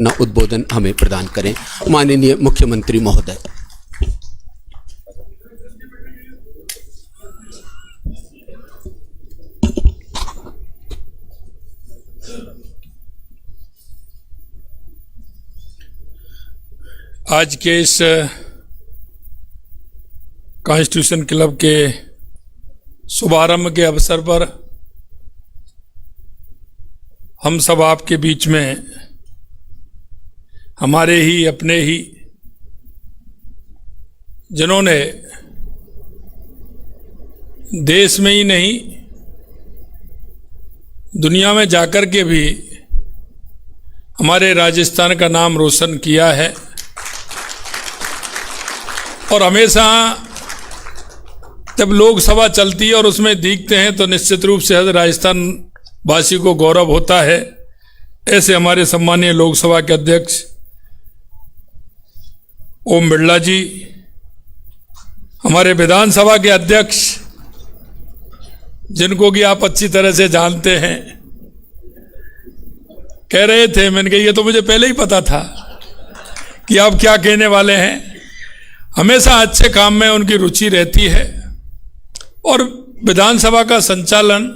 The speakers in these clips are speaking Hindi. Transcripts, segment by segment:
अपना उद्बोधन हमें प्रदान करें। माननीय मुख्यमंत्री महोदय। आज के इस कॉन्स्टिट्यूशन क्लब के शुभारंभ के अवसर पर हम सब आपके बीच में हमारे ही अपने ही जिन्होंने देश में ही नहीं दुनिया में जाकर के भी हमारे राजस्थान का नाम रोशन किया है और हमेशा जब लोकसभा चलती है और उसमें दिखते हैं तो निश्चित रूप से राजस्थान वासी को गौरव होता है। ऐसे हमारे सम्मानीय लोकसभा के अध्यक्ष ओम बिरला जी, हमारे विधानसभा के अध्यक्ष जिनको कि आप अच्छी तरह से जानते हैं, कह रहे थे, मैंने कहा ये तो मुझे पहले ही पता था कि आप क्या कहने वाले हैं। हमेशा अच्छे काम में उनकी रुचि रहती है और विधानसभा का संचालन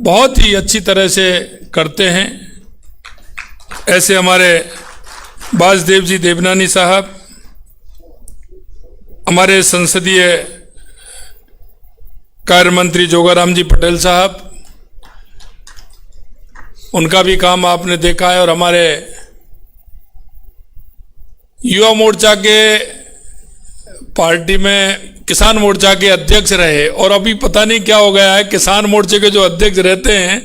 बहुत ही अच्छी तरह से करते हैं। ऐसे हमारे वासुदेव जी देवनानी साहब, हमारे संसदीय कार्य मंत्री जोगाराम जी पटेल साहब, उनका भी काम आपने देखा है और हमारे युवा मोर्चा के पार्टी में किसान मोर्चा के अध्यक्ष रहे और अभी पता नहीं क्या हो गया है, किसान मोर्चे के जो अध्यक्ष रहते हैं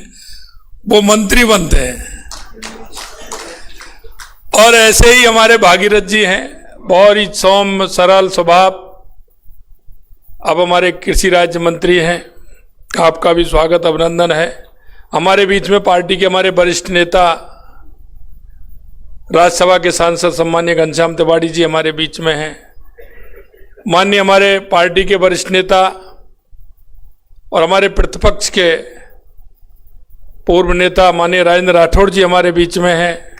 वो मंत्री बनते हैं। और ऐसे ही हमारे भागीरथ जी हैं, बहुत ही सौम्य सरल स्वभाव, अब हमारे कृषि राज्य मंत्री हैं, आपका भी स्वागत अभिनंदन है। हमारे बीच में पार्टी के हमारे वरिष्ठ नेता राज्यसभा के सांसद सम्माननीय घनश्याम तिवारी जी हमारे बीच में हैं। माननीय हमारे पार्टी के वरिष्ठ नेता और हमारे प्रतिपक्ष के पूर्व नेता माननीय राजेंद्र राठौड़ जी हमारे बीच में हैं।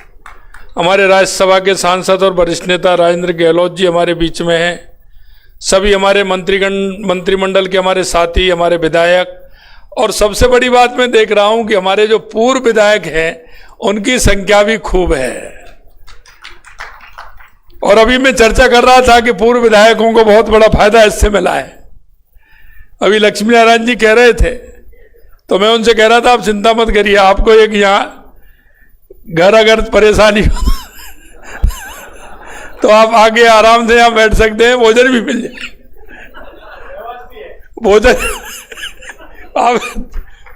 हमारे राज्यसभा के सांसद और वरिष्ठ नेता राजेंद्र गहलोत जी हमारे बीच में हैं। सभी हमारे मंत्रिमंडल के हमारे साथी, हमारे विधायक, और सबसे बड़ी बात मैं देख रहा हूं कि हमारे जो पूर्व विधायक हैं उनकी संख्या भी खूब है। और अभी मैं चर्चा कर रहा था कि पूर्व विधायकों को बहुत बड़ा फायदा इससे मिला है। अभी लक्ष्मी नारायण जी कह रहे थे तो मैं उनसे कह रहा था आप चिंता मत करिए, आपको एक यहाँ घर अगर परेशानी हो तो आप आगे आराम से यहाँ बैठ सकते हैं, भोजन भी मिल जाए,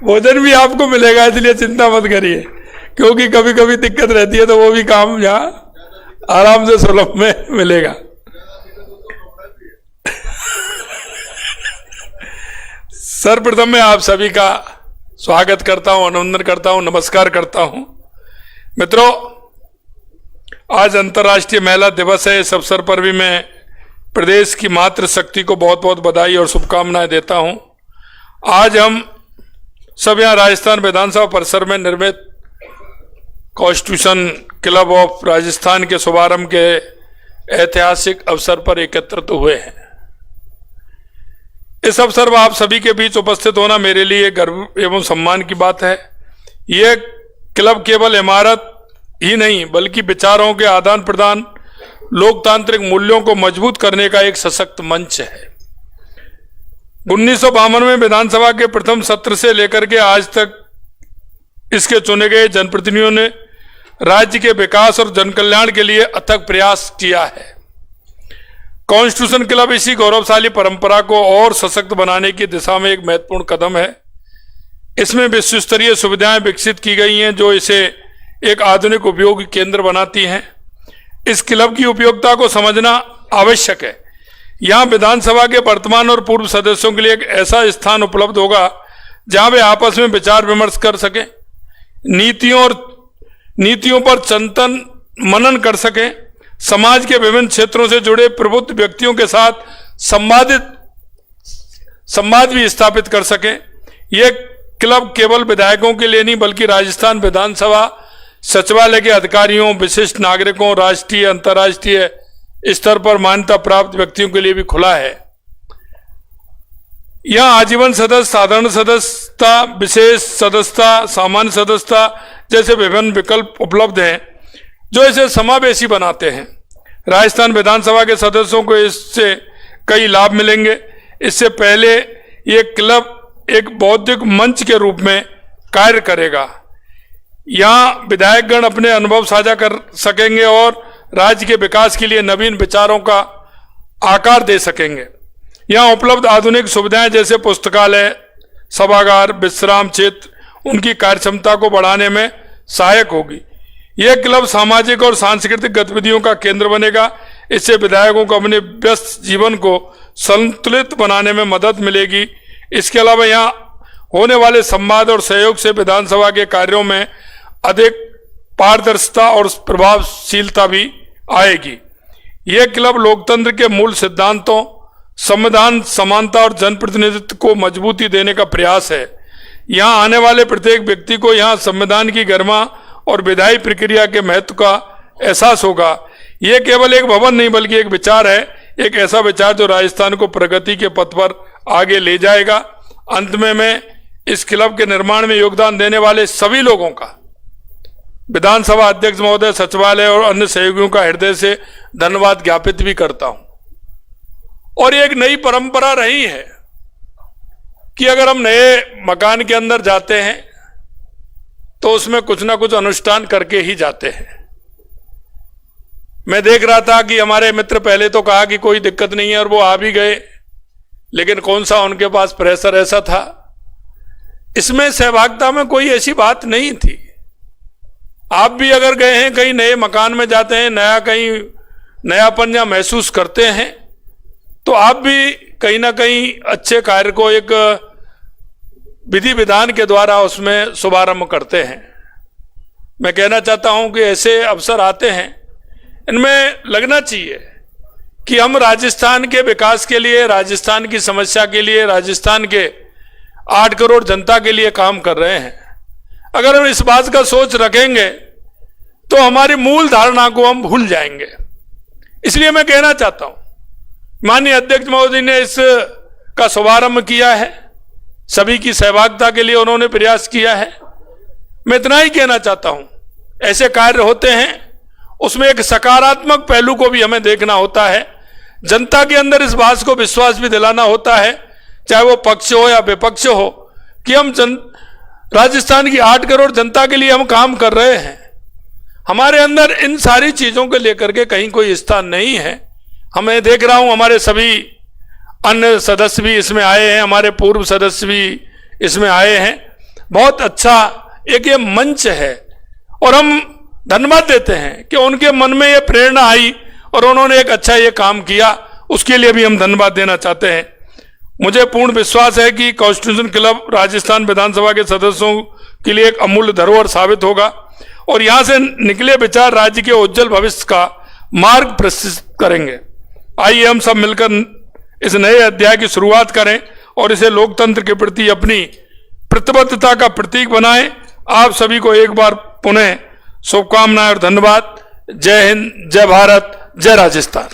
भोजन भी आपको मिलेगा, इसलिए चिंता मत करिए। क्योंकि कभी कभी दिक्कत रहती है तो वो भी काम यहाँ आराम से सुलभ में मिलेगा। सर्वप्रथम मैं आप सभी का स्वागत करता हूं, अभिनंदन करता हूं, नमस्कार करता हूं। मित्रों, आज अंतर्राष्ट्रीय महिला दिवस है। इस अवसर पर भी मैं प्रदेश की मातृशक्ति को बहुत बहुत बधाई और शुभकामनाएं देता हूं। आज हम सब यहाँ राजस्थान विधानसभा परिसर में निर्मित कॉन्स्टिट्यूशन क्लब ऑफ राजस्थान के शुभारंभ के ऐतिहासिक अवसर पर एकत्रित हुए हैं। इस अवसर पर आप सभी के बीच उपस्थित होना मेरे लिए गर्व एवं सम्मान की बात है। यह क्लब केवल इमारत ही नहीं बल्कि विचारों के आदान प्रदान, लोकतांत्रिक मूल्यों को मजबूत करने का एक सशक्त मंच है। 1952 में विधानसभा के प्रथम सत्र से लेकर के आज तक इसके चुने गए जनप्रतिनिधियों ने राज्य के विकास और जनकल्याण के लिए अथक प्रयास किया है। कॉन्स्टिट्यूशन क्लब इसी गौरवशाली परंपरा को और सशक्त बनाने की दिशा में एक महत्वपूर्ण कदम है। इसमें विश्व स्तरीय सुविधाएं विकसित की गई हैं जो इसे एक आधुनिक उपयोगी केंद्र बनाती हैं। इस क्लब की उपयोगिता को समझना आवश्यक है। यहाँ विधानसभा के वर्तमान और पूर्व सदस्यों के लिए एक ऐसा स्थान उपलब्ध होगा जहां वे आपस में विचार विमर्श कर सकें, नीतियों पर चिंतन मनन कर सकें, समाज के विभिन्न क्षेत्रों से जुड़े प्रबुद्ध व्यक्तियों के साथ संवाद भी स्थापित कर सकें। यह क्लब केवल विधायकों के लिए नहीं बल्कि राजस्थान विधानसभा सचिवालय के अधिकारियों, विशिष्ट नागरिकों, राष्ट्रीय अंतर्राष्ट्रीय स्तर पर मान्यता प्राप्त व्यक्तियों के लिए भी खुला है। यहाँ आजीवन सदस्य, साधारण सदस्यता, विशेष सदस्यता, सामान्य सदस्यता जैसे विभिन्न विकल्प उपलब्ध हैं जो इसे समावेशी बनाते हैं। राजस्थान विधानसभा के सदस्यों को इससे कई लाभ मिलेंगे। इससे पहले ये क्लब एक बौद्धिक मंच के रूप में कार्य करेगा। यहाँ विधायकगण अपने अनुभव साझा कर सकेंगे और राज्य के विकास के लिए नवीन विचारों का आकार दे सकेंगे। यहाँ उपलब्ध आधुनिक सुविधाएं जैसे पुस्तकालय, सभागार, विश्राम क्षेत्र उनकी कार्यक्षमता को बढ़ाने में सहायक होगी। यह क्लब सामाजिक और सांस्कृतिक गतिविधियों का केंद्र बनेगा। इससे विधायकों को अपने व्यस्त जीवन को संतुलित बनाने में मदद मिलेगी। इसके अलावा यहाँ होने वाले संवाद और सहयोग से विधानसभा के कार्यों में अधिक पारदर्शिता और प्रभावशीलता भी आएगी। यह क्लब लोकतंत्र के मूल सिद्धांतों, संविधान, समानता और जनप्रतिनिधित्व को मजबूती देने का प्रयास है। यहाँ आने वाले प्रत्येक व्यक्ति को यहाँ संविधान की गरिमा और विधायी प्रक्रिया के महत्व का एहसास होगा। यह केवल एक भवन नहीं बल्कि एक विचार है, एक ऐसा विचार जो राजस्थान को प्रगति के पथ पर आगे ले जाएगा। अंत में मैं इस क्लब के निर्माण में योगदान देने वाले सभी लोगों का, विधानसभा अध्यक्ष महोदय, सचिवालय और अन्य सहयोगियों का हृदय से धन्यवाद ज्ञापित भी करता हूं। और एक नई परंपरा रही है कि अगर हम नए मकान के अंदर जाते हैं तो उसमें कुछ ना कुछ अनुष्ठान करके ही जाते हैं। मैं देख रहा था कि हमारे मित्र पहले तो कहा कि कोई दिक्कत नहीं है और वो आ भी गए, लेकिन कौन सा उनके पास प्रेशर ऐसा था। इसमें सहभागिता में कोई ऐसी बात नहीं थी। आप भी अगर गए हैं, कहीं नए मकान में जाते हैं, कहीं नयापन या महसूस करते हैं, तो आप भी कहीं ना कहीं अच्छे कार्य को एक विधि विधान के द्वारा उसमें शुभारंभ करते हैं। मैं कहना चाहता हूं कि ऐसे अवसर आते हैं, इनमें लगना चाहिए कि हम राजस्थान के विकास के लिए, राजस्थान की समस्या के लिए, राजस्थान के 8 करोड़ जनता के लिए काम कर रहे हैं। अगर हम इस बात का सोच रखेंगे तो हमारी मूल धारणा को हम भूल जाएंगे। इसलिए मैं कहना चाहता हूं, माननीय अध्यक्ष महोदय ने इसका शुभारंभ किया है, सभी की सहभागिता के लिए उन्होंने प्रयास किया है। मैं इतना ही कहना चाहता हूं, ऐसे कार्य होते हैं, उसमें एक सकारात्मक पहलू को भी हमें देखना होता है। जनता के अंदर इस बात को विश्वास भी दिलाना होता है, चाहे वो पक्ष हो या विपक्ष हो, कि हम राजस्थान की 8 करोड़ जनता के लिए हम काम कर रहे हैं। हमारे अंदर इन सारी चीजों को लेकर के कहीं कोई स्थान नहीं है। हमें देख रहा हूं हमारे सभी अन्य सदस्य भी इसमें आए हैं, हमारे पूर्व सदस्य भी इसमें आए हैं। बहुत अच्छा एक ये मंच है और हम धन्यवाद देते हैं कि उनके मन में ये प्रेरणा आई और उन्होंने एक अच्छा ये काम किया, उसके लिए भी हम धन्यवाद देना चाहते हैं। मुझे पूर्ण विश्वास है कि कॉन्स्टिट्यूशन क्लब राजस्थान विधानसभा के सदस्यों के लिए एक अमूल्य धरोहर साबित होगा और यहां से निकले विचार राज्य के उज्जवल भविष्य का मार्ग प्रशस्त करेंगे। आइए हम सब मिलकर इस नए अध्याय की शुरुआत करें और इसे लोकतंत्र के प्रति अपनी प्रतिबद्धता का प्रतीक बनाएं। आप सभी को एक बार पुनः शुभकामनाएं और धन्यवाद। जय हिंद, जय भारत, जय राजस्थान।